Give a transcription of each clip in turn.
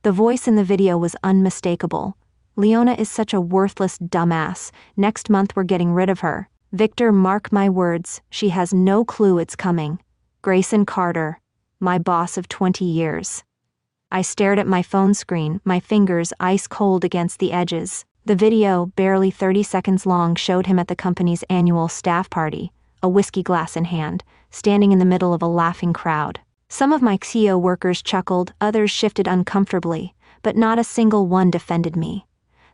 The voice in the video was unmistakable. "Leona is such a worthless dumbass. Next month we're getting rid of her. Victor, mark my words, she has no clue it's coming. Grayson Carter, my boss of 20 years. I stared at my phone screen, my fingers ice cold against the edges. The video, barely 30 seconds long, showed him at the company's annual staff party, a whiskey glass in hand, standing in the middle of a laughing crowd. Some of my CEO workers chuckled, others shifted uncomfortably, but not a single one defended me.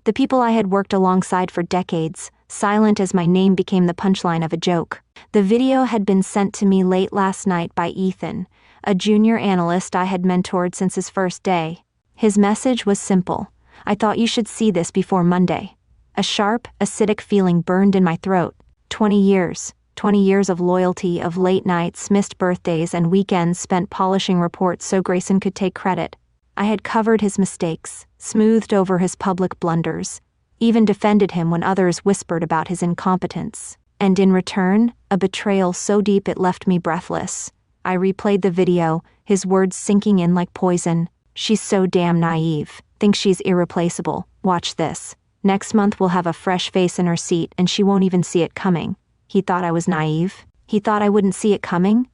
The people I had worked alongside for decades, silent as my name became the punchline of a joke. The video had been sent to me late last night by Ethan, a junior analyst I had mentored since his first day. His message was simple: "I thought you should see this before Monday." A sharp, acidic feeling burned in my throat. 20 years. 20 years of loyalty, of late nights, missed birthdays, and weekends spent polishing reports so Grayson could take credit. I had covered his mistakes, smoothed over his public blunders, even defended him when others whispered about his incompetence. And in return, a betrayal so deep it left me breathless. I replayed the video, his words sinking in like poison. "She's so damn naive. Thinks she's irreplaceable. Watch this. Next month we'll have a fresh face in her seat and she won't even see it coming." He thought I was naive? He thought I wouldn't see it coming?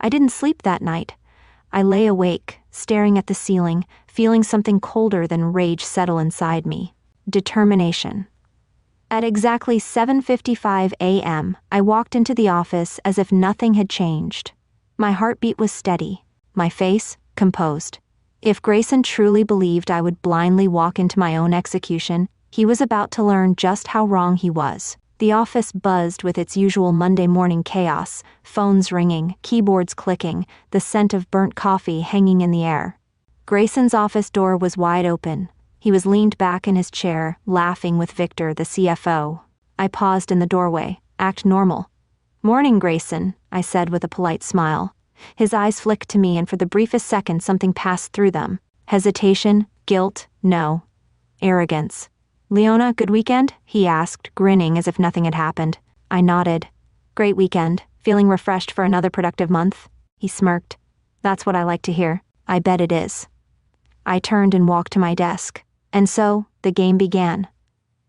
I didn't sleep that night. I lay awake, staring at the ceiling, feeling something colder than rage settle inside me. Determination. At exactly 7:55 a.m., I walked into the office as if nothing had changed. My heartbeat was steady, my face composed. If Grayson truly believed I would blindly walk into my own execution, he was about to learn just how wrong he was. The office buzzed with its usual Monday morning chaos, phones ringing, keyboards clicking, the scent of burnt coffee hanging in the air. Grayson's office door was wide open. He was leaned back in his chair, laughing with Victor, the CFO. I paused in the doorway. "Act normal." "Morning, Grayson," I said with a polite smile. His eyes flicked to me, and for the briefest second something passed through them. Hesitation, guilt, no. Arrogance. "Leona, good weekend?" he asked, grinning as if nothing had happened. I nodded. "Great weekend. Feeling refreshed for another productive month?" He smirked. "That's what I like to hear. I bet it is." I turned and walked to my desk. And so, the game began.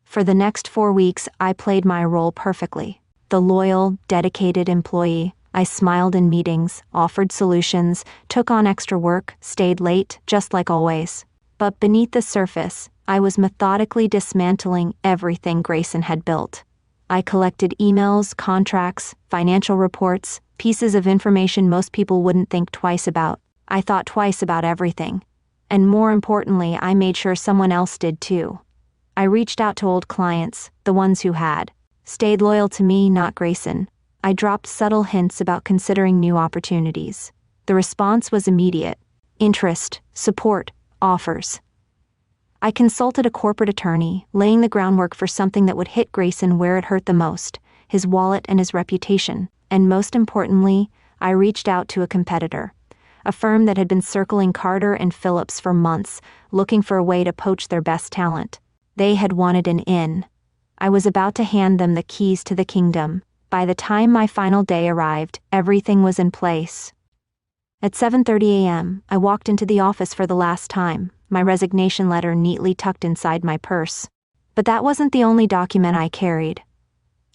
For the next 4 weeks, I played my role perfectly. The loyal, dedicated employee. I smiled in meetings, offered solutions, took on extra work, stayed late, just like always. But beneath the surface, I was methodically dismantling everything Grayson had built. I collected emails, contracts, financial reports, pieces of information most people wouldn't think twice about. I thought twice about everything. And more importantly, I made sure someone else did too. I reached out to old clients, the ones who had stayed loyal to me, not Grayson. I dropped subtle hints about considering new opportunities. The response was immediate. Interest, support, offers. I consulted a corporate attorney, laying the groundwork for something that would hit Grayson where it hurt the most, his wallet and his reputation. And most importantly, I reached out to a competitor, a firm that had been circling Carter and Phillips for months, looking for a way to poach their best talent. They had wanted an in. I was about to hand them the keys to the kingdom. By the time my final day arrived, everything was in place. At 7:30 a.m., I walked into the office for the last time, my resignation letter neatly tucked inside my purse. But that wasn't the only document I carried.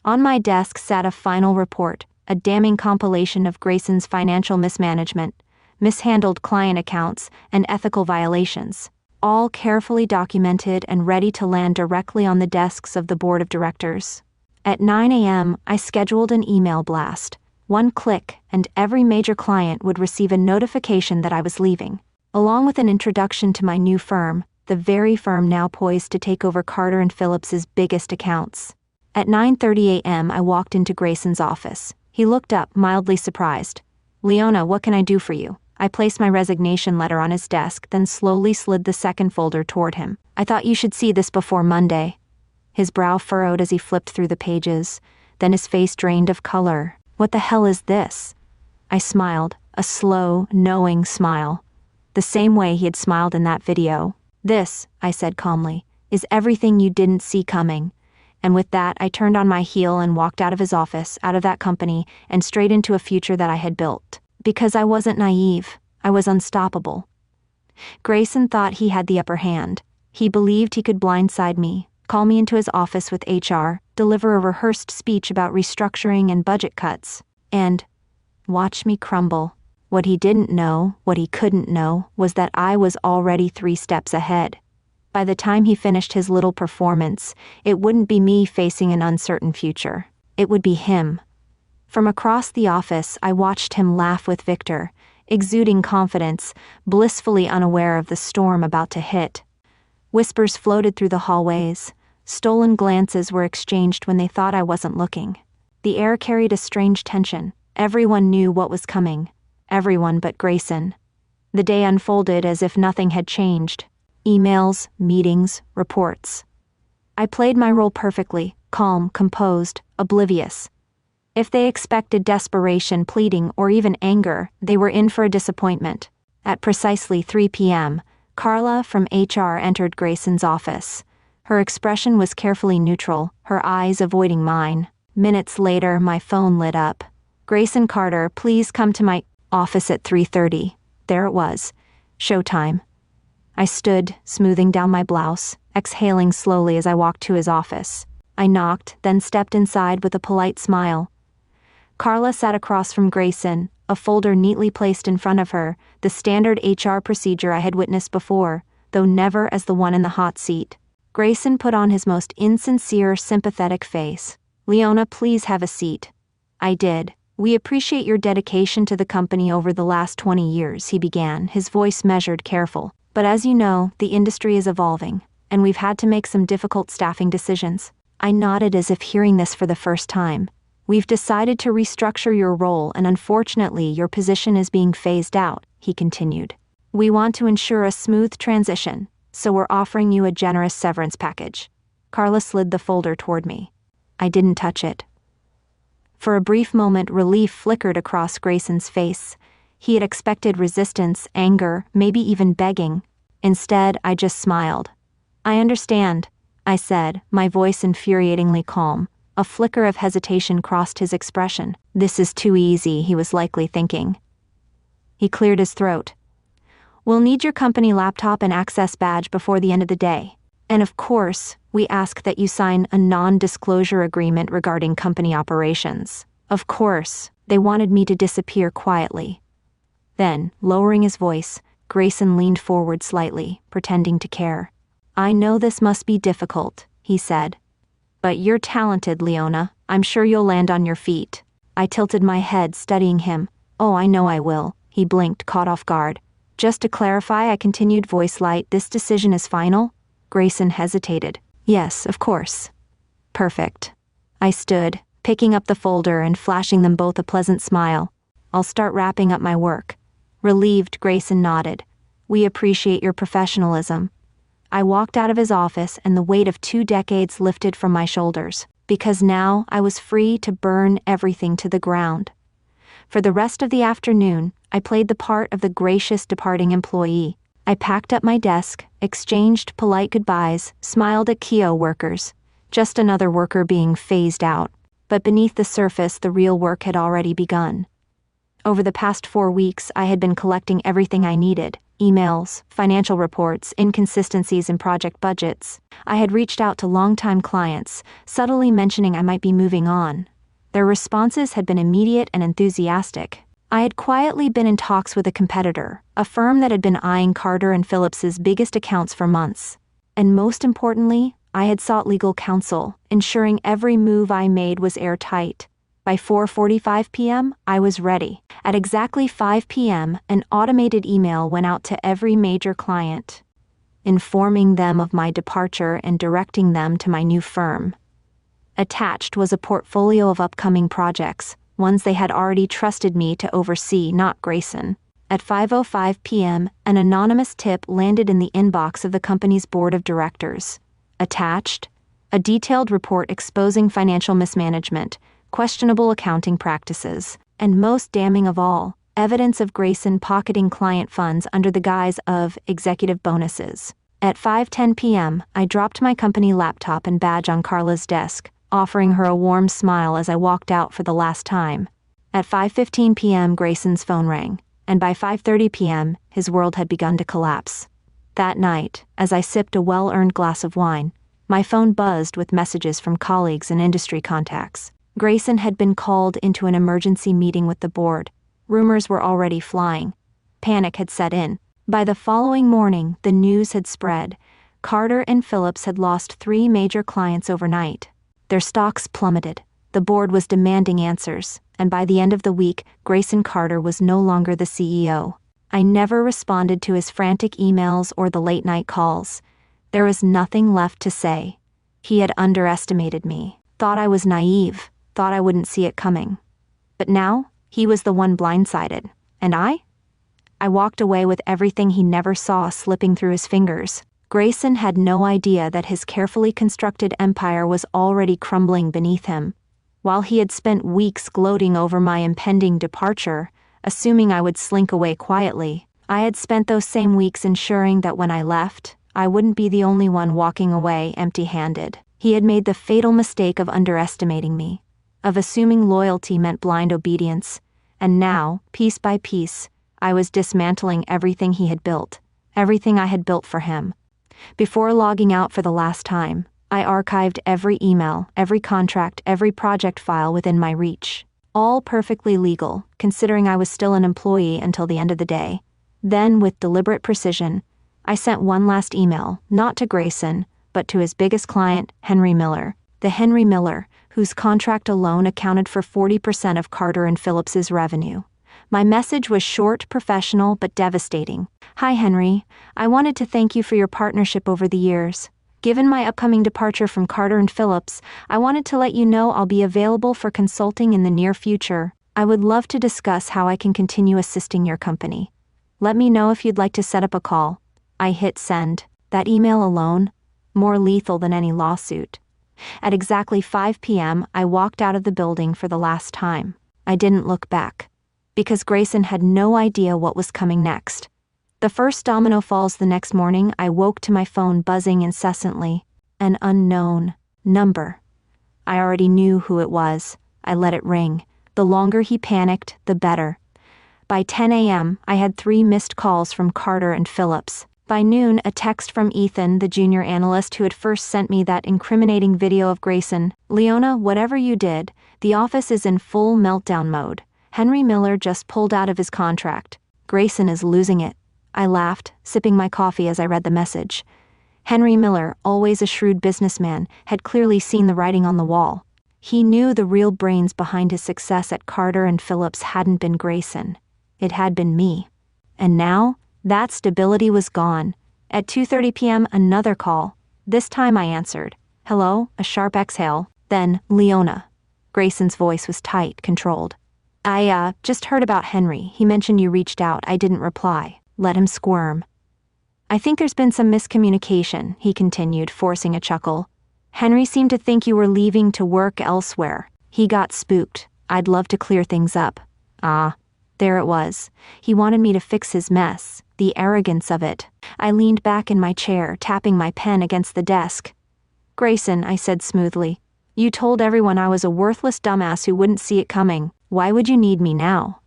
On my desk sat a final report, a damning compilation of Grayson's financial mismanagement, mishandled client accounts, and ethical violations, all carefully documented and ready to land directly on the desks of the board of directors. At 9 a.m., I scheduled an email blast. One click, and every major client would receive a notification that I was leaving, along with an introduction to my new firm, the very firm now poised to take over Carter and Phillips's biggest accounts. At 9:30 a.m., I walked into Grayson's office. He looked up, mildly surprised. "Leona, what can I do for you?" I placed my resignation letter on his desk, then slowly slid the second folder toward him. "I thought you should see this before Monday." His brow furrowed as he flipped through the pages, then his face drained of color. "What the hell is this?" I smiled, a slow, knowing smile. The same way he had smiled in that video. "This," I said calmly, "is everything you didn't see coming." And with that, I turned on my heel and walked out of his office, out of that company, and straight into a future that I had built. Because I wasn't naive, I was unstoppable. Grayson thought he had the upper hand. He believed he could blindside me, call me into his office with HR, deliver a rehearsed speech about restructuring and budget cuts, and watch me crumble. What he didn't know, what he couldn't know, was that I was already 3 steps ahead. By the time he finished his little performance, it wouldn't be me facing an uncertain future. It would be him. From across the office, I watched him laugh with Victor, exuding confidence, blissfully unaware of the storm about to hit. Whispers floated through the hallways. Stolen glances were exchanged when they thought I wasn't looking. The air carried a strange tension. Everyone knew what was coming. Everyone but Grayson. The day unfolded as if nothing had changed. Emails, meetings, reports. I played my role perfectly, calm, composed, oblivious. If they expected desperation, pleading, or even anger, they were in for a disappointment. At precisely 3 p.m., Carla from HR entered Grayson's office. Her expression was carefully neutral, her eyes avoiding mine. Minutes later, my phone lit up. "Grayson Carter, please come to my office at 3:30. There it was. Showtime. I stood, smoothing down my blouse, exhaling slowly as I walked to his office. I knocked, then stepped inside with a polite smile. Carla sat across from Grayson, a folder neatly placed in front of her, the standard HR procedure I had witnessed before, though never as the one in the hot seat. Grayson put on his most insincere, sympathetic face. "Leona, please have a seat." I did. "We appreciate your dedication to the company over the last 20 years, he began, his voice measured, careful. "But as you know, the industry is evolving, and we've had to make some difficult staffing decisions." I nodded as if hearing this for the first time. "We've decided to restructure your role, and unfortunately your position is being phased out," he continued. "We want to ensure a smooth transition, so we're offering you a generous severance package." Carla slid the folder toward me. I didn't touch it. For a brief moment, relief flickered across Grayson's face. He had expected resistance, anger, maybe even begging. Instead, I just smiled. "I understand," I said, my voice infuriatingly calm. A flicker of hesitation crossed his expression. "This is too easy," he was likely thinking. He cleared his throat. "We'll need your company laptop and access badge before the end of the day. And of course, we ask that you sign a non-disclosure agreement regarding company operations." Of course, they wanted me to disappear quietly. Then, lowering his voice, Grayson leaned forward slightly, pretending to care. "I know this must be difficult," he said. "But you're talented, Leona. I'm sure you'll land on your feet." I tilted my head, studying him. "Oh, I know I will." He blinked, caught off guard. "Just to clarify," I continued, voice light, "this decision is final?" Grayson hesitated. "Yes, of course." "Perfect." I stood, picking up the folder and flashing them both a pleasant smile. "I'll start wrapping up my work." Relieved, Grayson nodded. "We appreciate your professionalism." I walked out of his office and the weight of 2 decades lifted from my shoulders, because now I was free to burn everything to the ground. For the rest of the afternoon, I played the part of the gracious departing employee. I packed up my desk, exchanged polite goodbyes, smiled at Kio workers. Just another worker being phased out. But beneath the surface, the real work had already begun. Over the past 4 weeks, I had been collecting everything I needed: emails, financial reports, inconsistencies in project budgets. I had reached out to longtime clients, subtly mentioning I might be moving on. Their responses had been immediate and enthusiastic. I had quietly been in talks with a competitor, a firm that had been eyeing Carter and Phillips's biggest accounts for months. And most importantly, I had sought legal counsel, ensuring every move I made was airtight. By 4:45 p.m., I was ready. At exactly 5 p.m., an automated email went out to every major client, informing them of my departure and directing them to my new firm. Attached was a portfolio of upcoming projects, ones they had already trusted me to oversee, not Grayson. At 5:05 p.m., an anonymous tip landed in the inbox of the company's board of directors. Attached, a detailed report exposing financial mismanagement, questionable accounting practices, and most damning of all, evidence of Grayson pocketing client funds under the guise of executive bonuses. At 5:10 p.m., I dropped my company laptop and badge on Carla's desk, offering her a warm smile as I walked out for the last time. At 5:15 p.m., Grayson's phone rang. and by 5:30 p.m., his world had begun to collapse. That night, as I sipped a well-earned glass of wine, my phone buzzed with messages from colleagues and industry contacts. Grayson had been called into an emergency meeting with the board. Rumors were already flying. Panic had set in. By the following morning, the news had spread. Carter and Phillips had lost 3 major clients overnight. Their stocks plummeted. The board was demanding answers, and by the end of the week, Grayson Carter was no longer the CEO. I never responded to his frantic emails or the late-night calls. There was nothing left to say. He had underestimated me, thought I was naive, thought I wouldn't see it coming. But now, he was the one blindsided. And I walked away with everything he never saw slipping through his fingers. Grayson had no idea that his carefully constructed empire was already crumbling beneath him. While he had spent weeks gloating over my impending departure, assuming I would slink away quietly, I had spent those same weeks ensuring that when I left, I wouldn't be the only one walking away empty-handed. He had made the fatal mistake of underestimating me, of assuming loyalty meant blind obedience, and now, piece by piece, I was dismantling everything he had built, everything I had built for him. Before logging out for the last time, I archived every email, every contract, every project file within my reach. All perfectly legal, considering I was still an employee until the end of the day. Then, with deliberate precision, I sent one last email, not to Grayson, but to his biggest client, Henry Miller. The Henry Miller, whose contract alone accounted for 40% of Carter and Phillips's revenue. My message was short, professional, but devastating. Hi, Henry. I wanted to thank you for your partnership over the years. Given my upcoming departure from Carter and Phillips, I wanted to let you know I'll be available for consulting in the near future. I would love to discuss how I can continue assisting your company. Let me know if you'd like to set up a call. I hit send. That email alone, more lethal than any lawsuit. At exactly 5 p.m., I walked out of the building for the last time. I didn't look back, because Grayson had no idea what was coming next. The first domino falls the next morning, I woke to my phone buzzing incessantly. An unknown number. I already knew who it was. I let it ring. The longer he panicked, the better. By 10 a.m., I had 3 missed calls from Carter and Phillips. By noon, a text from Ethan, the junior analyst who had first sent me that incriminating video of Grayson. Leona, whatever you did, the office is in full meltdown mode. Henry Miller just pulled out of his contract. Grayson is losing it. I laughed, sipping my coffee as I read the message. Henry Miller, always a shrewd businessman, had clearly seen the writing on the wall. He knew the real brains behind his success at Carter and Phillips hadn't been Grayson. It had been me. And now, that stability was gone. At 2:30 p.m., another call. This time I answered. Hello, a sharp exhale, then, Leona. Grayson's voice was tight, controlled. I just heard about Henry. He mentioned you reached out. I didn't reply. Let him squirm. I think there's been some miscommunication, he continued, forcing a chuckle. Henry seemed to think you were leaving to work elsewhere. He got spooked. I'd love to clear things up. Ah, there it was. He wanted me to fix his mess. The arrogance of it. I leaned back in my chair, tapping my pen against the desk. Grayson, I said smoothly, you told everyone I was a worthless dumbass who wouldn't see it coming. Why would you need me now?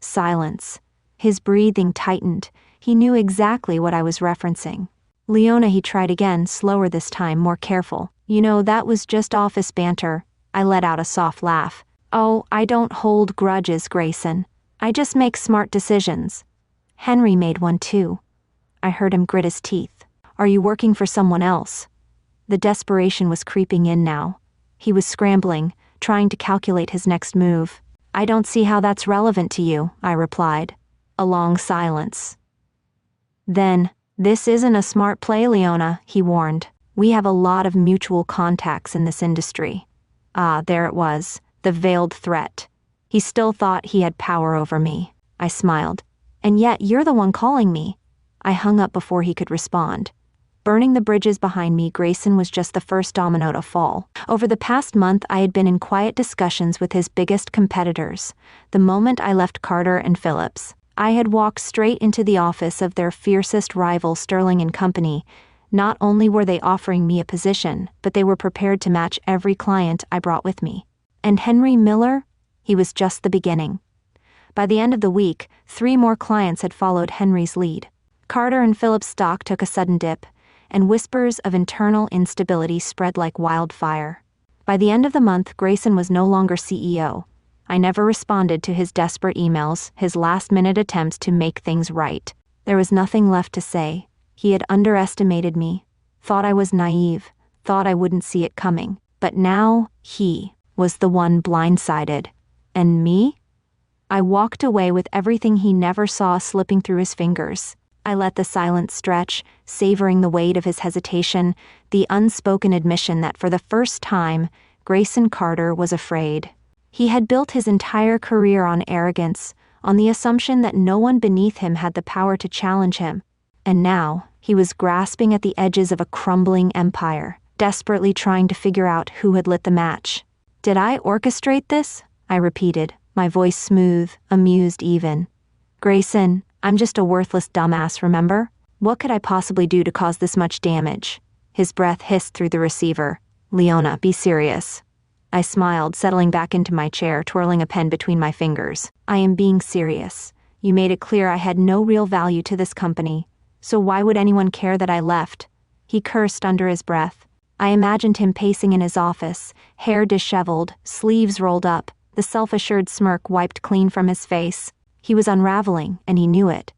Silence. His breathing tightened. He knew exactly what I was referencing. Leona, he tried again, slower this time, more careful. You know, that was just office banter. I let out a soft laugh. Oh, I don't hold grudges, Grayson. I just make smart decisions. Henry made one too. I heard him grit his teeth. Are you working for someone else? The desperation was creeping in now. He was scrambling, trying to calculate his next move. I don't see how that's relevant to you, I replied. A long silence. Then, this isn't a smart play, Leona, he warned. We have a lot of mutual contacts in this industry. Ah, there it was, the veiled threat. He still thought he had power over me. I smiled. And yet you're the one calling me. I hung up before he could respond. Burning the bridges behind me, Grayson was just the first domino to fall. Over the past month, I had been in quiet discussions with his biggest competitors. The moment I left Carter and Phillips, I had walked straight into the office of their fiercest rival, Sterling and Company. Not only were they offering me a position, but they were prepared to match every client I brought with me. And Henry Miller? He was just the beginning. By the end of the week, 3 more clients had followed Henry's lead. Carter and Phillips' stock took a sudden dip, and whispers of internal instability spread like wildfire. By the end of the month, Grayson was no longer CEO. I never responded to his desperate emails, his last-minute attempts to make things right. There was nothing left to say. He had underestimated me, thought I was naive, thought I wouldn't see it coming. But now, he was the one blindsided. And me? I walked away with everything he never saw slipping through his fingers. I let the silence stretch, savoring the weight of his hesitation, the unspoken admission that for the first time, Grayson Carter was afraid. He had built his entire career on arrogance, on the assumption that no one beneath him had the power to challenge him. And now, he was grasping at the edges of a crumbling empire, desperately trying to figure out who had lit the match. "Did I orchestrate this?" I repeated, my voice smooth, amused even. "Grayson, I'm just a worthless dumbass, remember? What could I possibly do to cause this much damage?" His breath hissed through the receiver. "Leona, be serious." I smiled, settling back into my chair, twirling a pen between my fingers. "I am being serious. You made it clear I had no real value to this company. So why would anyone care that I left?" He cursed under his breath. I imagined him pacing in his office, hair disheveled, sleeves rolled up, the self-assured smirk wiped clean from his face. He was unraveling, and he knew it.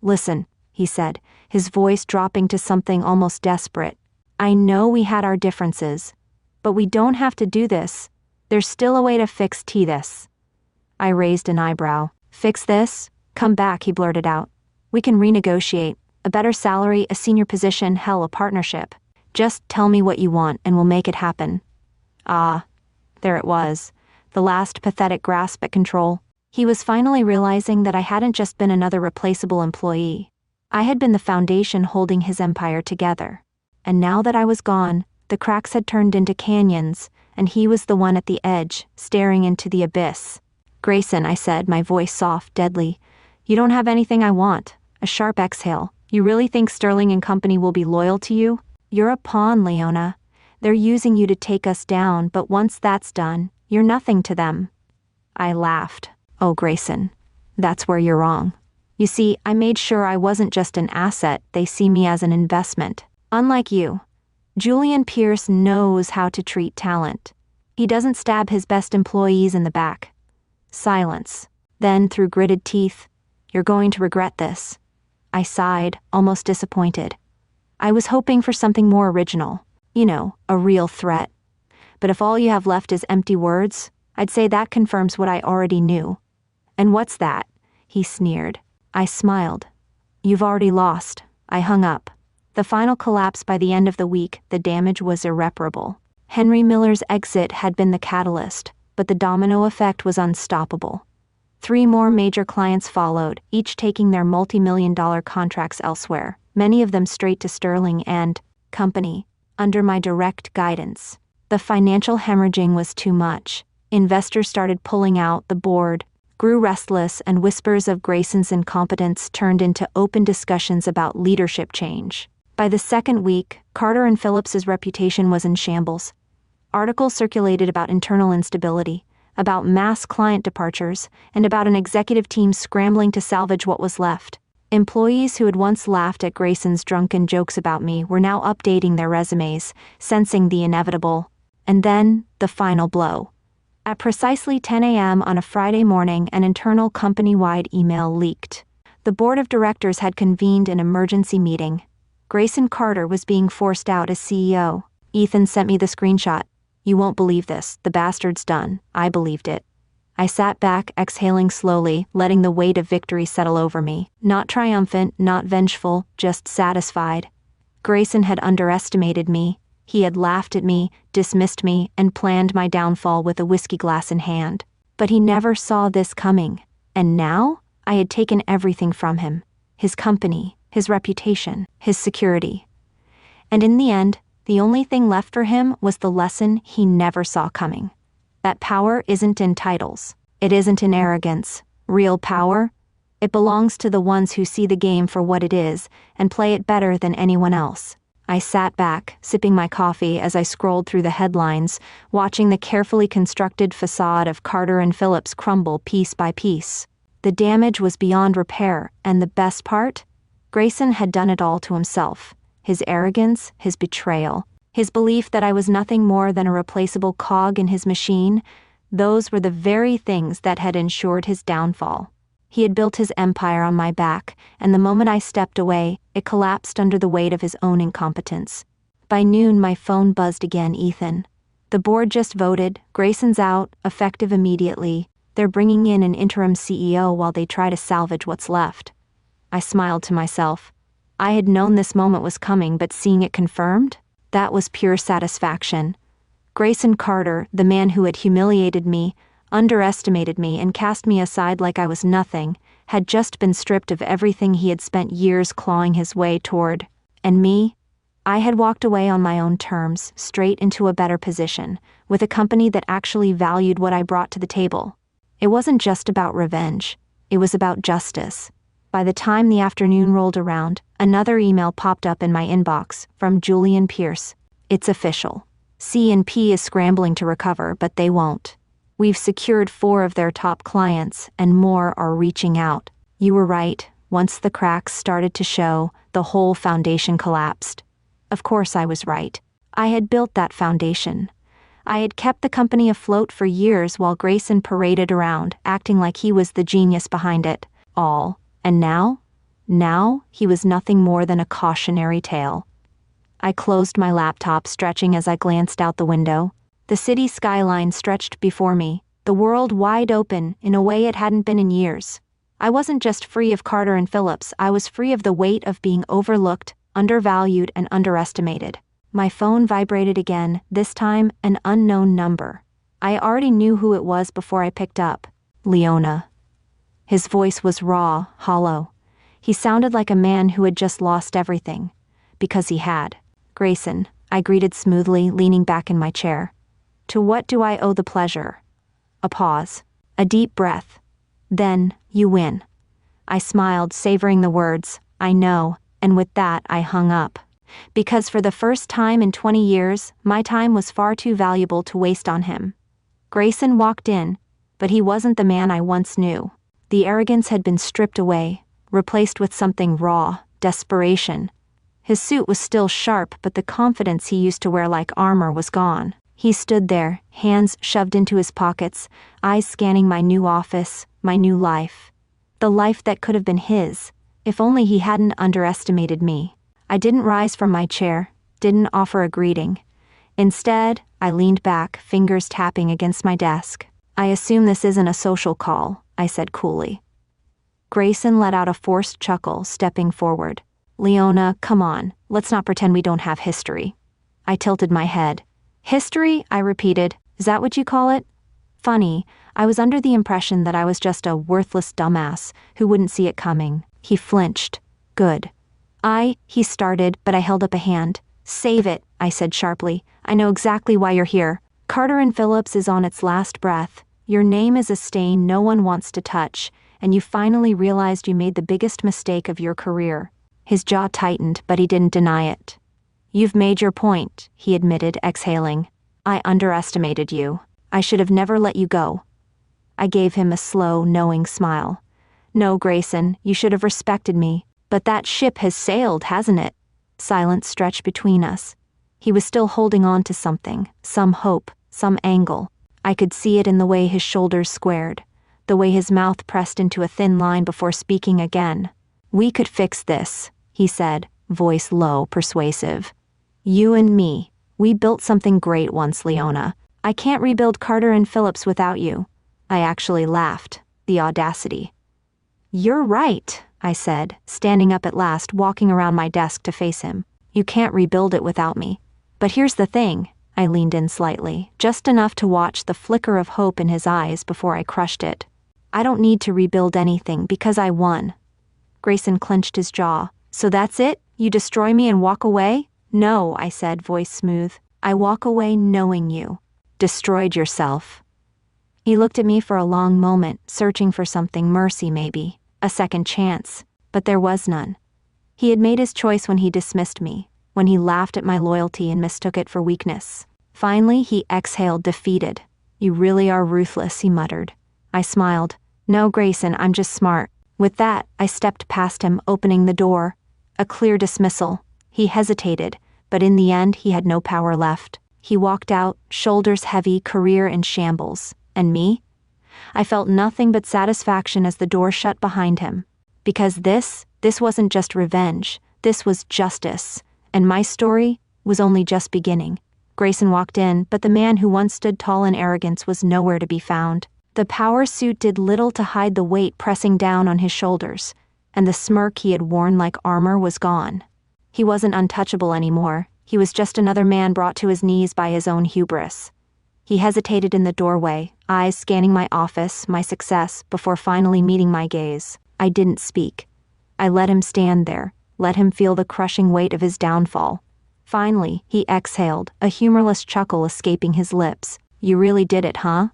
"Listen," he said, his voice dropping to something almost desperate. "I know we had our differences, but we don't have to do this. There's still a way to fix this." I raised an eyebrow. "Fix this? Come back," he blurted out. "We can renegotiate. A better salary, a senior position, hell, a partnership. Just tell me what you want, and we'll make it happen." Ah, there it was. The last pathetic grasp at control. He was finally realizing that I hadn't just been another replaceable employee. I had been the foundation holding his empire together. And now that I was gone, the cracks had turned into canyons, and he was the one at the edge, staring into the abyss. "Grayson," I said, my voice soft, deadly, "you don't have anything I want." A sharp exhale. "You really think Sterling and Company will be loyal to you? You're a pawn, Leona. They're using you to take us down, but once that's done, you're nothing to them." I laughed. "Oh, Grayson, that's where you're wrong. You see, I made sure I wasn't just an asset, they see me as an investment. Unlike you, Julian Pierce knows how to treat talent. He doesn't stab his best employees in the back." Silence. Then, through gritted teeth, "You're going to regret this." I sighed, almost disappointed. I was hoping for something more original. You know, a real threat. But if all you have left is empty words, I'd say that confirms what I already knew. "And what's that?" he sneered. I smiled. "You've already lost." I hung up. The final collapse by the end of the week, the damage was irreparable. Henry Miller's exit had been the catalyst, but the domino effect was unstoppable. 3 more major clients followed, each taking their multi-million-dollar contracts elsewhere, many of them straight to Sterling and Company, under my direct guidance. The financial hemorrhaging was too much. Investors started pulling out, the board grew restless, and whispers of Grayson's incompetence turned into open discussions about leadership change. By the second week, Carter and Phillips's reputation was in shambles. Articles circulated about internal instability, about mass client departures, and about an executive team scrambling to salvage what was left. Employees who had once laughed at Grayson's drunken jokes about me were now updating their resumes, sensing the inevitable. And then, the final blow. At precisely 10 a.m. on a Friday morning, an internal company-wide email leaked. The board of directors had convened an emergency meeting. Grayson Carter was being forced out as CEO. Ethan sent me the screenshot. "You won't believe this. The bastard's done." I believed it. I sat back, exhaling slowly, letting the weight of victory settle over me. Not triumphant, not vengeful, just satisfied. Grayson had underestimated me. He had laughed at me, dismissed me, and planned my downfall with a whiskey glass in hand. But he never saw this coming. And now, I had taken everything from him. His company, his reputation, his security. And in the end, the only thing left for him was the lesson he never saw coming. That power isn't in titles. It isn't in arrogance. Real power? It belongs to the ones who see the game for what it is and play it better than anyone else. I sat back, sipping my coffee as I scrolled through the headlines, watching the carefully constructed facade of Carter and Phillips crumble piece by piece. The damage was beyond repair, and the best part? Grayson had done it all to himself. His arrogance, his betrayal, his belief that I was nothing more than a replaceable cog in his machine, those were the very things that had ensured his downfall. He had built his empire on my back, and the moment I stepped away, it collapsed under the weight of his own incompetence. By noon, my phone buzzed again. Ethan. The board just voted, Grayson's out, effective immediately. They're bringing in an interim CEO while they try to salvage what's left. I smiled to myself. I had known this moment was coming, but seeing it confirmed? That was pure satisfaction. Grayson Carter, the man who had humiliated me, underestimated me, and cast me aside like I was nothing, had just been stripped of everything he had spent years clawing his way toward. And me? I had walked away on my own terms, straight into a better position, with a company that actually valued what I brought to the table. It wasn't just about revenge. It was about justice. By the time the afternoon rolled around, another email popped up in my inbox from Julian Pierce. It's official. C&P is scrambling to recover, but they won't. We've secured 4 of their top clients, and more are reaching out. You were right. Once the cracks started to show, the whole foundation collapsed. Of course I was right. I had built that foundation. I had kept the company afloat for years while Grayson paraded around, acting like he was the genius behind it all. And now? Now, he was nothing more than a cautionary tale. I closed my laptop, stretching as I glanced out the window. The city skyline stretched before me, the world wide open in a way it hadn't been in years. I wasn't just free of Carter and Phillips, I was free of the weight of being overlooked, undervalued, and underestimated. My phone vibrated again, this time an unknown number. I already knew who it was before I picked up. Leona. His voice was raw, hollow. He sounded like a man who had just lost everything. Because he had. Grayson, I greeted smoothly, leaning back in my chair. To what do I owe the pleasure? A pause. A deep breath. Then, you win. I smiled, savoring the words, I know, and with that I hung up. Because for the first time in 20 years, my time was far too valuable to waste on him. Grayson walked in, but he wasn't the man I once knew. The arrogance had been stripped away, replaced with something raw, desperation. His suit was still sharp, but the confidence he used to wear like armor was gone. He stood there, hands shoved into his pockets, eyes scanning my new office, my new life. The life that could have been his, if only he hadn't underestimated me. I didn't rise from my chair, didn't offer a greeting. Instead, I leaned back, fingers tapping against my desk. I assume this isn't a social call, I said coolly. Grayson let out a forced chuckle, stepping forward. Leona, come on, let's not pretend we don't have history. I tilted my head. History? I repeated. Is that what you call it? Funny, I was under the impression that I was just a worthless dumbass who wouldn't see it coming. He flinched. Good. He started, but I held up a hand. Save it, I said sharply. I know exactly why you're here. Carter and Phillips is on its last breath. Your name is a stain no one wants to touch, and you finally realized you made the biggest mistake of your career. His jaw tightened, but he didn't deny it. You've made your point, he admitted, exhaling. I underestimated you. I should have never let you go. I gave him a slow, knowing smile. No, Grayson, you should have respected me. But that ship has sailed, hasn't it? Silence stretched between us. He was still holding on to something, some hope, some angle. I could see it in the way his shoulders squared, the way his mouth pressed into a thin line before speaking again. We could fix this, he said, voice low, persuasive. You and me, we built something great once, Leona. I can't rebuild Carter and Phillips without you. I actually laughed, the audacity. You're right, I said, standing up at last, walking around my desk to face him. You can't rebuild it without me. But here's the thing, I leaned in slightly, just enough to watch the flicker of hope in his eyes before I crushed it. I don't need to rebuild anything because I won. Grayson clenched his jaw. So that's it? You destroy me and walk away? No, I said, voice smooth. I walk away knowing you. Destroyed yourself. He looked at me for a long moment, searching for something, mercy maybe, a second chance, but there was none. He had made his choice when he dismissed me, when he laughed at my loyalty and mistook it for weakness. Finally, he exhaled, defeated. You really are ruthless, he muttered. I smiled. No, Grayson, I'm just smart. With that, I stepped past him, opening the door. A clear dismissal. He hesitated, but in the end he had no power left. He walked out, shoulders heavy, career in shambles. And me? I felt nothing but satisfaction as the door shut behind him. Because this wasn't just revenge, this was justice. And my story was only just beginning. Grayson walked in, but the man who once stood tall in arrogance was nowhere to be found. The power suit did little to hide the weight pressing down on his shoulders, and the smirk he had worn like armor was gone. He wasn't untouchable anymore. He was just another man brought to his knees by his own hubris. He hesitated in the doorway, eyes scanning my office, my success, before finally meeting my gaze. I didn't speak. I let him stand there, let him feel the crushing weight of his downfall. Finally, he exhaled, a humorless chuckle escaping his lips. You really did it, huh?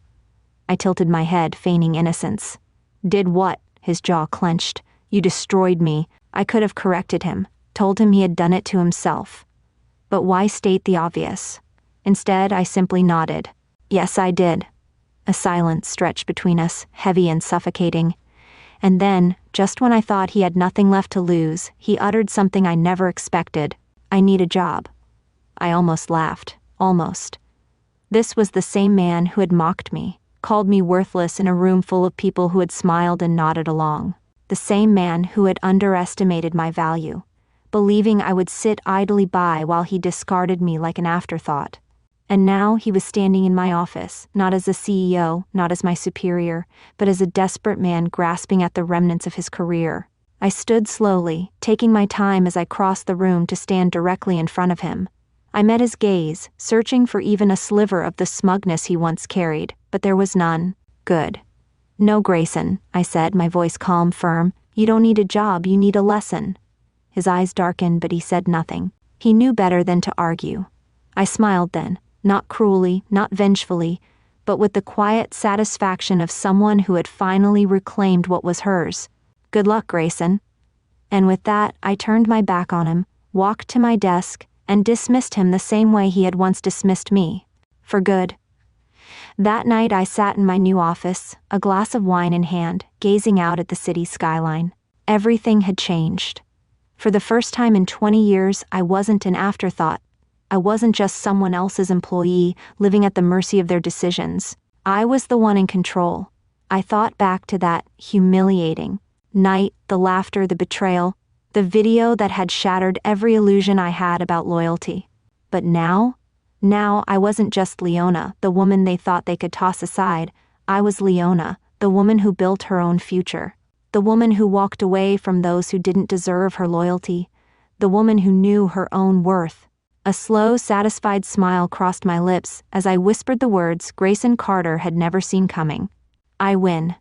I tilted my head, feigning innocence. Did what? His jaw clenched. You destroyed me. I could have corrected him, told him he had done it to himself. But why state the obvious? Instead, I simply nodded. Yes, I did. A silence stretched between us, heavy and suffocating. And then, just when I thought he had nothing left to lose, he uttered something I never expected. I need a job. I almost laughed. Almost. This was the same man who had mocked me, called me worthless in a room full of people who had smiled and nodded along. The same man who had underestimated my value, believing I would sit idly by while he discarded me like an afterthought. And now he was standing in my office, not as a CEO, not as my superior, but as a desperate man grasping at the remnants of his career. I stood slowly, taking my time as I crossed the room to stand directly in front of him. I met his gaze, searching for even a sliver of the smugness he once carried, but there was none. Good. No, Grayson, I said, my voice calm, firm. You don't need a job, you need a lesson. His eyes darkened, but he said nothing. He knew better than to argue. I smiled then, not cruelly, not vengefully, but with the quiet satisfaction of someone who had finally reclaimed what was hers. Good luck, Grayson. And with that, I turned my back on him, walked to my desk, and dismissed him the same way he had once dismissed me. For good. That night I sat in my new office, a glass of wine in hand, gazing out at the city skyline. Everything had changed. For the first time in 20 years, I wasn't an afterthought. I wasn't just someone else's employee, living at the mercy of their decisions. I was the one in control. I thought back to that humiliating night, the laughter, the betrayal, the video that had shattered every illusion I had about loyalty. But now I wasn't just Leona, the woman they thought they could toss aside. I was Leona, the woman who built her own future. The woman who walked away from those who didn't deserve her loyalty. The woman who knew her own worth. A slow, satisfied smile crossed my lips as I whispered the words Grayson Carter had never seen coming. I win.